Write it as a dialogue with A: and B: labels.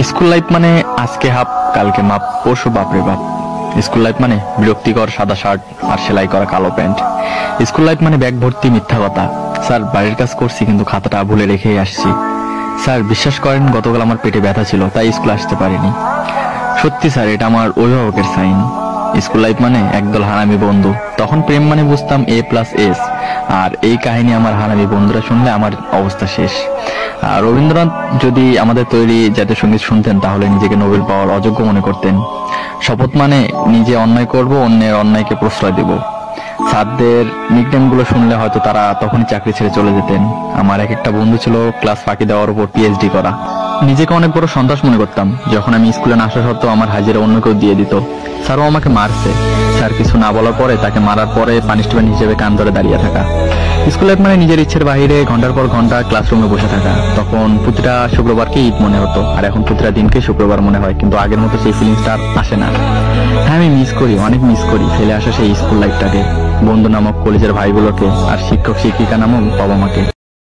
A: School life মানে আজকে half কালকে মাপ পরশু বাপরে বাপ। স্কুল লাইফ মানে বিরক্তিকর সাদা শার্ট আর সেলাই করা কালো প্যান্ট। স্কুল লাইফ মানে ব্যাগ ভর্তি মিথ্যা কথা। স্যার বাড়ির কাজ করছি কিন্তু খাতাটা ভুলে রেখেই আসছি। স্যার বিশ্বাস করেন গতকাল আমার পেটে ব্যথা ছিল তাই স্কুল আসতে পারিনি। সত্যি স্যার এটা আমার অভিভাবকের সাইন। স্কুল লাইফ মানে একদল হারামি বন্ধু। তখন প্রেম মানে বুঝতাম A+S। আর এই কাহিনী আমার হারামি বন্ধুরা শুনলে আমার অবস্থা শেষ। আর রবীন্দ্রনাথ যদি আমাদের তৈরি জাতীয় সঙ্গীত শুনতেন তাহলে নিজেকে নোবেল পাওয়ার অযোগ্য মনে করতেন। শপথ মানে নিজে অন্যায় করব, অন্যের অন্যায়কে প্রশ্রয় দেব। স্যারদের নিকনেম গুলো শুনলে হয়তো তারা তখনই চাকরি ছেড়ে চলে যেতেন। আমার এক একটা বন্ধু ছিল ক্লাস ফাঁকি দেওয়ার উপর PhD করা। নিজেকে অনেক বড় সন্ত্রাস মনে করতাম যখন আমি স্কুলে না আসা সত্ত্বেও আমার হাজিরা অন্য কেউ দিয়ে দিত। স্যারও আমাকে মারছে। স্যার কিছু না বলার পরে তাকে মারার পরে পানিশমেন্ট হিসেবে কান ধরে দাঁড়িয়ে থাকা। স্কুল লাইফ মানে নিজের ইচ্ছের বাইরে ঘন্টার পর ঘন্টা ক্লাসরুমে বসে থাকা। তখন প্রতিটা শুক্রবারকে ঈদ মনে হতো আর এখন প্রতিটা দিনকে শুক্রবার মনে হয়, কিন্তু আগের মতো সেই ফিলিংসটা আসে না। হ্যাঁ আমি মিস করি, অনেক মিস করি ফেলে আসা সেই স্কুল লাইফটাকে, বন্ধু নামক কলেজের ভাইগুলোকে আর শিক্ষক শিক্ষিকা নামক বাবা মাকে।